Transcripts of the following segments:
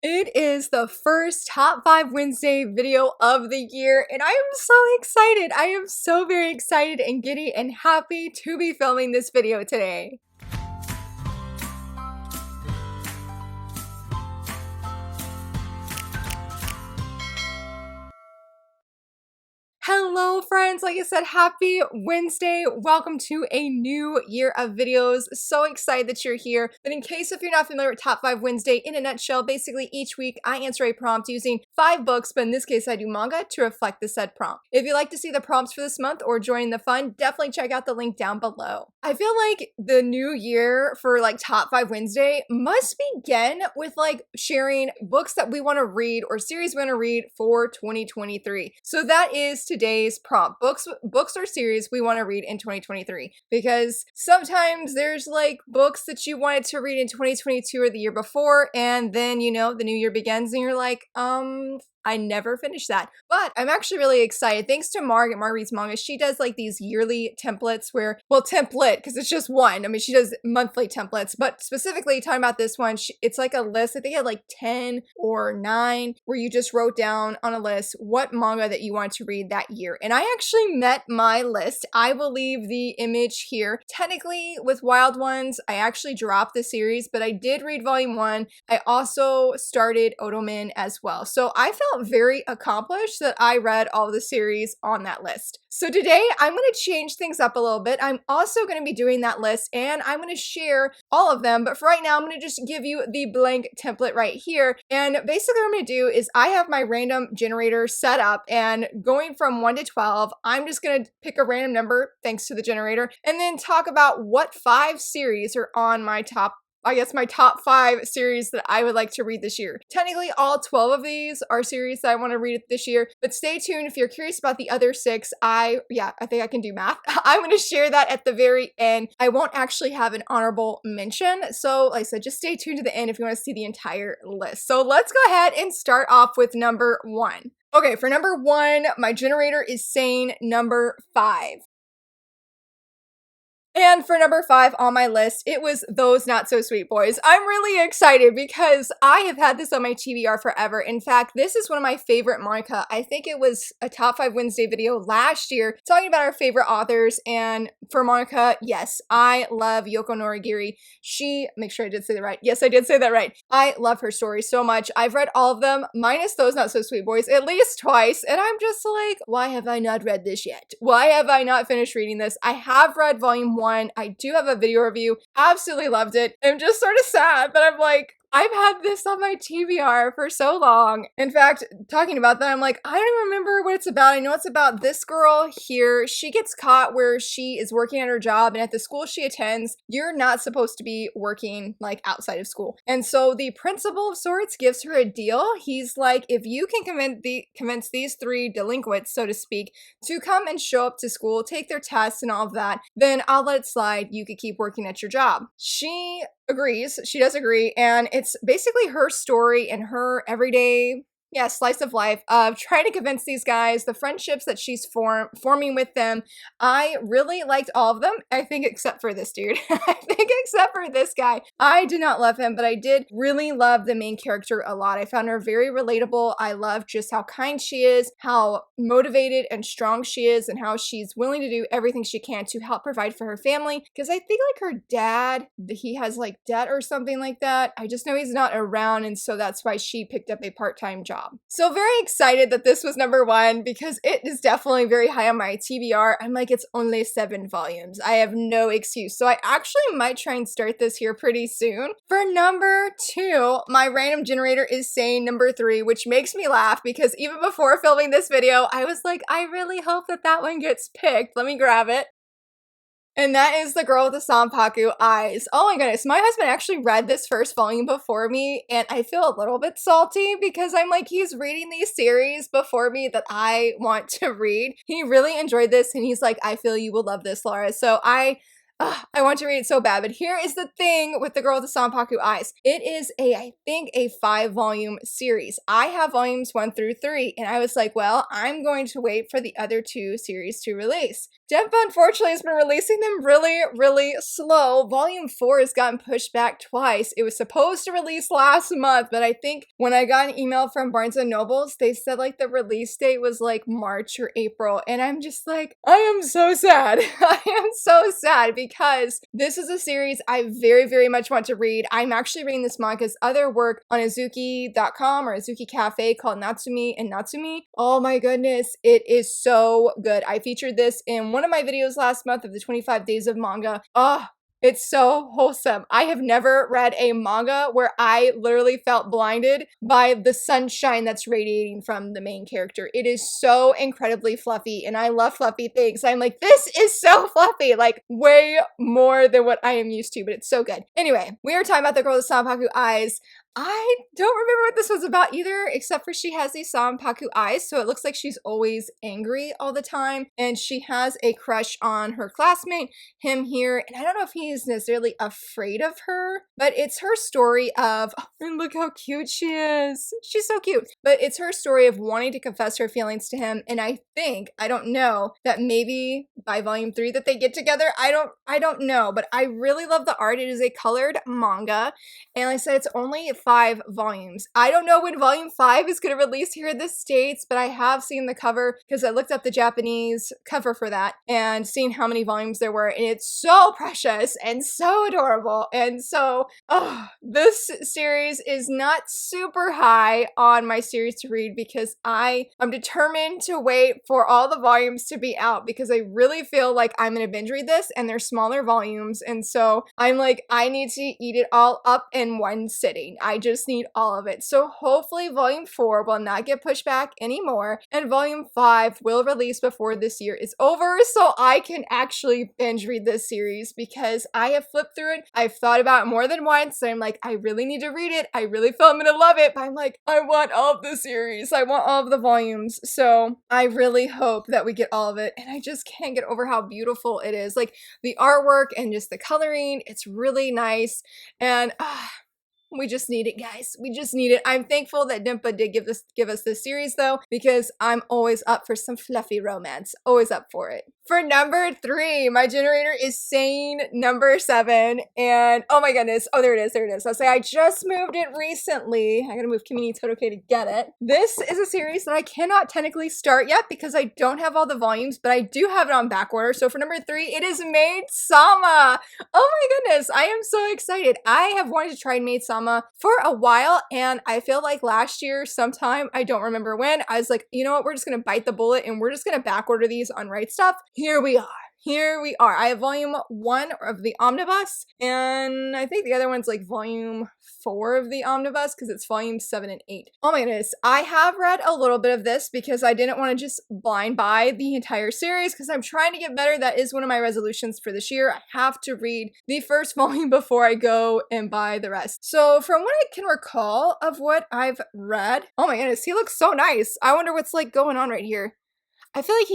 It is the first Top 5 Wednesday video of the year, and I am so excited. I am so very excited and giddy and happy to be filming this video today. Hello friends, like I said, happy Wednesday. Welcome to a new year of videos. So excited that you're here. But in case if you're not familiar with Top 5 Wednesday, in a nutshell, basically each week I answer a prompt using 5 books, but in this case I do manga to reflect the said prompt. If you'd like to see the prompts for this month or join the fun, definitely check out the link down below. I feel like the new year for like Top 5 Wednesday must begin with like sharing books that we want to read or series we want to read for 2023. So that is today's prompt. Books or series we want to read in 2023, because sometimes there's like books that you wanted to read in 2022 or the year before, and then you know the new year begins and you're like, I never finished that. But I'm actually really excited. Thanks to Margaret Reads Manga. She does like these yearly templates where, well, template, because it's just one. I mean, she does monthly templates, but specifically talking about this one, it's like a list. I think it had like 10 or 9 where you just wrote down on a list what manga that you want to read that year. And I actually met my list. I will leave the image here. Technically with Wild Ones, I actually dropped the series, but I did read volume 1. I also started Otomen as well. So I felt very accomplished that I read all the series on that list. So today I'm going to change things up a little bit. I'm also going to be doing that list and I'm going to share all of them. But for right now, I'm going to just give you the blank template right here. And basically what I'm going to do is I have my random generator set up, and going from 1 to 12, I'm just going to pick a random number thanks to the generator and then talk about what 5 series are on my top 5 series that I would like to read this year. Technically, all 12 of these are series that I want to read this year, but stay tuned if you're curious about the other 6. I think I can do math. I'm going to share that at the very end. I won't actually have an honorable mention, so like I said, just stay tuned to the end if you want to see the entire list. So let's go ahead and start off with number 1. Okay, for number 1, my generator is saying number 5. And for number 5 on my list, it was Those Not So Sweet Boys. I'm really excited because I have had this on my TBR forever. In fact, this is one of my favorite manga. I think it was a Top 5 Wednesday video last year talking about our favorite authors. And for manga, yes, I love Yoko Noragiri. Make sure I did say that right. Yes, I did say that right. I love her story so much. I've read all of them, minus Those Not So Sweet Boys, at least twice. And I'm just like, why have I not read this yet? Why have I not finished reading this? I have read volume 1. I do have a video review. Absolutely loved it. I'm just sort of sad, but I'm like, I've had this on my TBR for so long. In fact, talking about that, I'm like, I don't even remember what it's about. I know it's about this girl here. She gets caught where she is working at her job, and at the school she attends, you're not supposed to be working like outside of school. And so the principal of sorts gives her a deal. He's like, if you can convince these 3 delinquents, so to speak, to come and show up to school, take their tests and all of that, then I'll let it slide. You could keep working at your job. She agrees. She does agree. And it's basically her story and her everyday slice of life of trying to convince these guys, the friendships that she's forming with them. I really liked all of them, I think, except for this dude. I think except for this guy. I did not love him, but I did really love the main character a lot. I found her very relatable. I love just how kind she is, how motivated and strong she is, and how she's willing to do everything she can to help provide for her family. Because I think like her dad, he has like debt or something like that. I just know he's not around, and so that's why she picked up a part-time job. So very excited that this was number 1 because it is definitely very high on my TBR. I'm like, it's only 7 volumes. I have no excuse. So I actually might try and start this here pretty soon. For number 2, my random generator is saying number 3, which makes me laugh because even before filming this video, I was like, I really hope that one gets picked. Let me grab it. And that is The Girl with the Songpaku Eyes. Oh my goodness, my husband actually read this first volume before me, and I feel a little bit salty because I'm like, he's reading these series before me that I want to read. He really enjoyed this, and he's like, I feel you will love this, Laura. So I I want to read it so bad, but here is the thing with The Girl with the Songpaku Eyes. It is I think a 5-volume series. I have volumes 1 through 3, and I was like, well, I'm going to wait for the other 2 series to release. Dempa, unfortunately, has been releasing them really, really slow. Volume 4 has gotten pushed back twice. It was supposed to release last month, but I think when I got an email from Barnes & Nobles, they said like the release date was like March or April, and I'm just like, I am so sad. I am so sad because this is a series I very, very much want to read. I'm actually reading this manga's other work on Azuki.com or Azuki Cafe called Natsumi and Natsumi. Oh my goodness, it is so good. I featured this in one of my videos last month of the 25 days of manga. Oh, it's so wholesome. I have never read a manga where I literally felt blinded by the sunshine that's radiating from the main character. It is so incredibly fluffy, and I love fluffy things. I'm like, this is so fluffy, like way more than what I am used to, but it's so good. Anyway, we are talking about The Girl with Songpaku Eyes. I don't remember what this was about either, except for she has these Songpaku eyes, so it looks like she's always angry all the time, and she has a crush on her classmate, him here, and I don't know if he's necessarily afraid of her, but it's her story of, oh, and look how cute she is. She's so cute. But it's her story of wanting to confess her feelings to him, and I don't know, that maybe by volume 3 that they get together. I don't know, but I really love the art. It is a colored manga, and like I said, it's only 5 volumes. I don't know when volume 5 is going to release here in the States, but I have seen the cover because I looked up the Japanese cover for that and seen how many volumes there were, and it's so precious and so adorable. And so, this series is not super high on my series to read because I'm determined to wait for all the volumes to be out because I really feel like I'm going to binge read this, and they're smaller volumes, and so I'm like, I need to eat it all up in one sitting. I just need all of it. So hopefully volume 4 will not get pushed back anymore, and volume 5 will release before this year is over so I can actually binge read this series because I have flipped through it. I've thought about it more than once, and I'm like, I really need to read it. I really feel I'm gonna love it, but I'm like, I want all of the series. I want all of the volumes. So I really hope that we get all of it, and I just can't get over how beautiful it is. Like the artwork and just the coloring, it's really nice, and we just need it, guys. We just need it. I'm thankful that Dimpa did give us this series, though, because I'm always up for some fluffy romance. Always up for it. For number 3, my generator is saying number 7, and oh my goodness. Oh, there it is. There it is. I'll say I just moved it recently. I gotta move Community Todoke to get it. This is a series that I cannot technically start yet because I don't have all the volumes, but I do have it on back order. So for number 3, it is Maid Sama. Oh my goodness. I am so excited. I have wanted to try Maid Sama for a while, and I feel like last year sometime, I don't remember when, I was like, you know what, we're just gonna bite the bullet and we're just gonna back order these on Right Stuff. Here we are. Here we are. I have volume 1 of the omnibus, and I think the other one's like volume 4 of the omnibus because it's volume 7 and 8. Oh my goodness. I have read a little bit of this because I didn't want to just blind buy the entire series because I'm trying to get better. That is one of my resolutions for this year. I have to read the first volume before I go and buy the rest. So from what I can recall of what I've read, oh my goodness, he looks so nice. I wonder what's like going on right here. I feel like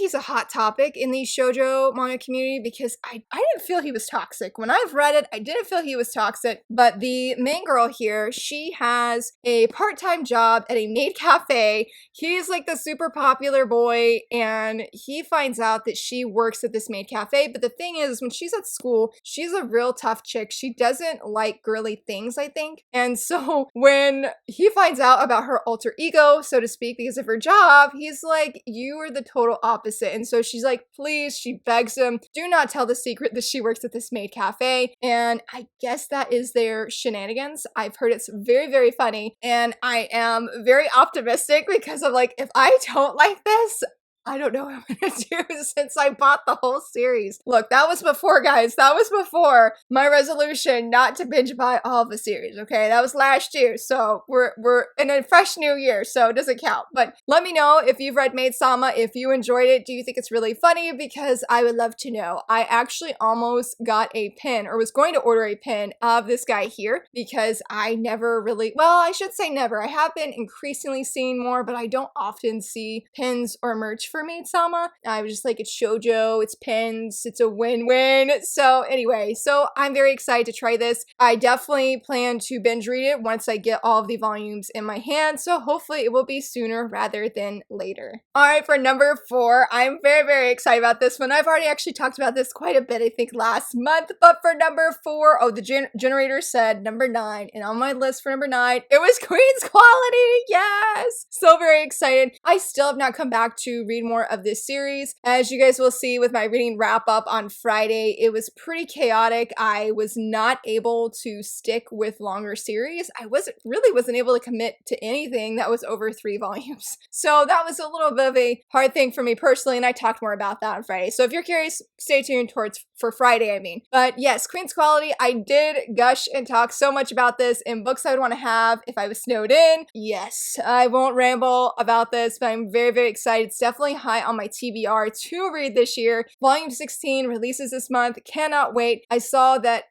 he's a hot topic in the shoujo manga community because I didn't feel he was toxic. When I've read it, I didn't feel he was toxic, but the main girl here, she has a part-time job at a maid cafe. He's like the super popular boy, and he finds out that she works at this maid cafe, but the thing is, when she's at school, she's a real tough chick. She doesn't like girly things, I think, and so when he finds out about her alter ego, so to speak, because of her job, he's like, you are the total opposite. And so she's like, please, she begs him, do not tell the secret that she works at this maid cafe. And I guess that is their shenanigans. I've heard it's very, very funny. And I am very optimistic because I'm like, if I don't like this, I don't know what I'm gonna do since I bought the whole series. Look, that was before, guys. That was before my resolution not to binge buy all of the series, okay? That was last year, so we're in a fresh new year, so it doesn't count. But let me know if you've read Maid Sama, if you enjoyed it. Do you think it's really funny? Because I would love to know. I actually almost got a pin, or was going to order a pin of this guy here, because I never really, well, I should say never. I have been increasingly seeing more, but I don't often see pins or merch for for Maid-sama. I was just like, it's shoujo, it's pins, it's a win-win. So anyway, so I'm very excited to try this. I definitely plan to binge read it once I get all of the volumes in my hand, so hopefully it will be sooner rather than later. All right, for number 4, I'm very, very excited about this one. I've already actually talked about this quite a bit, I think, last month, but for number 4, oh, the generator said number 9, and on my list for number 9, it was Queen's Quality. Yes! So very excited. I still have not come back to read more of this series. As you guys will see with my reading wrap up on Friday, it was pretty chaotic. I was not able to stick with longer series. I wasn't able to commit to anything that was over 3 volumes. So that was a little bit of a hard thing for me personally, and I talked more about that on Friday. So if you're curious, stay tuned for Friday, I mean. But yes, Queen's Quality, I did gush and talk so much about this in books I would want to have if I was snowed in. Yes, I won't ramble about this, but I'm very, very excited. It's definitely high on my TBR to read this year. Volume 16 releases this month. Cannot wait. I saw that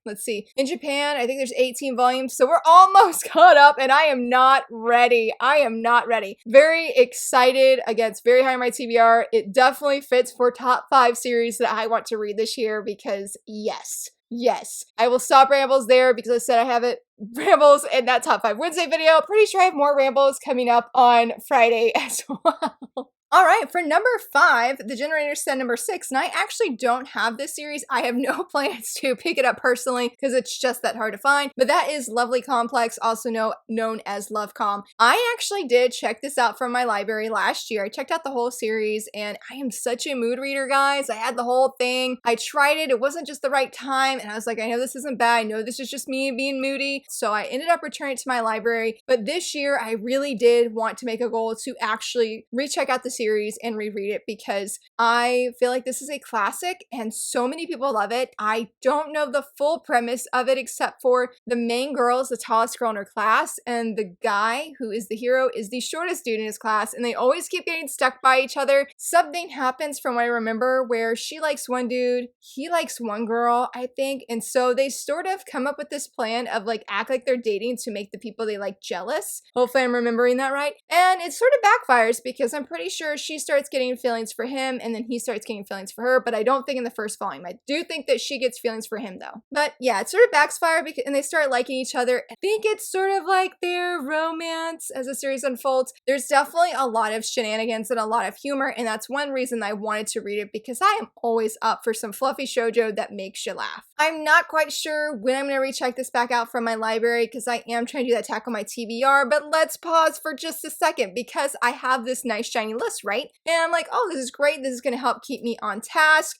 let's see, in Japan, I think there's 18 volumes, so we're almost caught up, and I am not ready. I am not ready. Very excited. Again, it's very high on my TBR. It definitely fits for top 5 series that I want to read this year because yes. Yes, I will stop rambles there because I said I have rambles in that top 5 Wednesday video. Pretty sure I have more rambles coming up on Friday as well. All right, for number 5, the generator said number 6, and I actually don't have this series. I have no plans to pick it up personally because it's just that hard to find, but that is Lovely Complex, also known as Lovecom. I actually did check this out from my library last year. I checked out the whole series, and I am such a mood reader, guys. I had the whole thing. I tried it. It wasn't just the right time, and I was like, I know this isn't bad. I know this is just me being moody, so I ended up returning it to my library, but this year I really did want to make a goal to actually recheck out the series and reread it because I feel like this is a classic and so many people love it. I don't know the full premise of it except for the main girl is the tallest girl in her class and the guy who is the hero is the shortest dude in his class, and they always keep getting stuck by each other. Something happens from what I remember where she likes one dude, he likes one girl, I think, and so they sort of come up with this plan of like act like they're dating to make the people they like jealous. Hopefully I'm remembering that right. And it sort of backfires because I'm pretty sure she starts getting feelings for him and then he starts getting feelings for her, but I don't think in the first volume. I do think that she gets feelings for him though. But yeah, it sort of backfires and they start liking each other. I think it's sort of like their romance as the series unfolds. There's definitely a lot of shenanigans and a lot of humor, and that's one reason I wanted to read it because I am always up for some fluffy shoujo that makes you laugh. I'm not quite sure when I'm going to recheck this back out from my library because I am trying to do that tackle my TBR, but let's pause for just a second because I have this nice shiny list, right? And I'm like, oh, this is great. This is going to help keep me on task,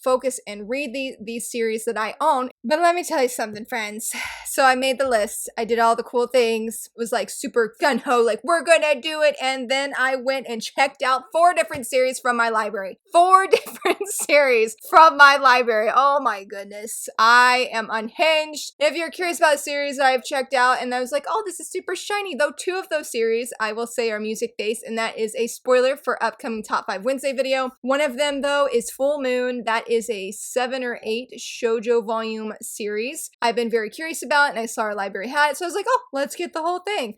focus and read these series that I own. But let me tell you something, friends. So I made the list. I did all the cool things. It was like super gung-ho, like we're going to do it. And then I went and checked out 4 different series from my library. 4 different series from my library. Oh my goodness. I am unhinged. If you're curious about a series that I've checked out and I was like, oh, this is super shiny, though 2 of those series I will say are music-based, and that is a spoiler for upcoming Top 5 Wednesday video. One of them, though, is Full Moon. That is a 7 or 8 shoujo volume series I've been very curious about, and I saw our library had it, so I was like, oh, let's get the whole thing.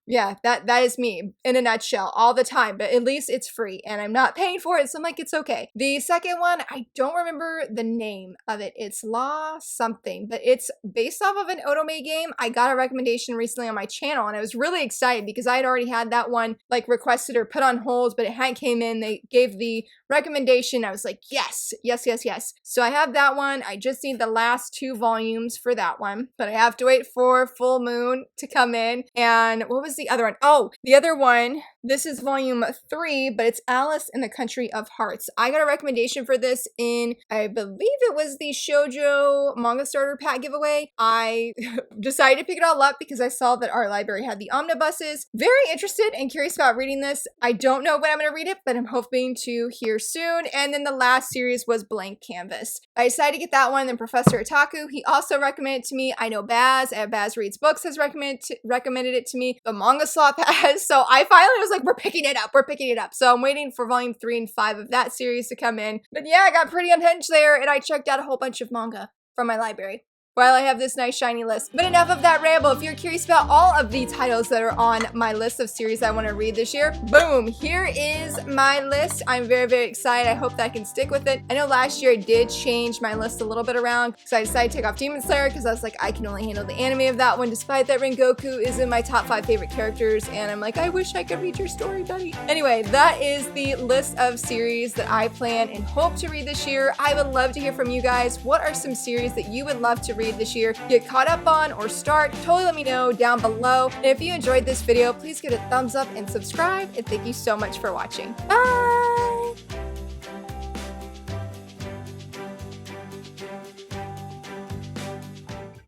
Yeah, that is me in a nutshell all the time, but at least it's free and I'm not paying for it, so I'm like, it's okay. The second one, I don't remember the name of it. It's Law something, but it's based off of an otome game. I got a recommendation recently on my channel and I was really excited because I had already had that one like requested or put on hold, but it hadn't came in. They gave the recommendation. I was like, yes, yes, yes, yes. So I have that one. I just need the last 2 volumes for that one, but I have to wait for Full Moon to come in. And what was the other one? Oh, the other one, this is volume 3, but it's Alice in the Country of Hearts. I got a recommendation for this in, I believe it was the Shoujo Manga Starter Pack giveaway. I decided to pick it all up because I saw that our library had the omnibuses. Very interested and curious about reading this. I don't know when I'm going to read it, but I'm hoping to hear soon. And then the last series was Blank Canvas. I decided to get that one. Then Professor Otaku, he also recommended it to me. I know Baz at Baz Reads Books has recommended it to me. The Manga Slop has. So I finally was like, we're picking it up. We're picking it up. So I'm waiting for volume 3 and 5 of that series to come in. But yeah, I got pretty unhinged there and I checked out a whole bunch of manga from my library. while I have this nice shiny list. But enough of that ramble. If you're curious about all of the titles that are on my list of series I want to read this year, boom, here is my list. I'm very, very excited. I hope that I can stick with it. I know last year I did change my list a little bit around because I decided to take off Demon Slayer because I was like, I can only handle the anime of that one, despite that Rengoku is in my top 5 favorite characters, and I'm like, I wish I could read your story, buddy. Anyway, that is the list of series that I plan and hope to read this year. I would love to hear from you guys. What are some series that you would love to read this year, get caught up on, or start? Totally let me know down below. And if you enjoyed this video, please give it a thumbs up and subscribe, and thank you so much for watching. Bye!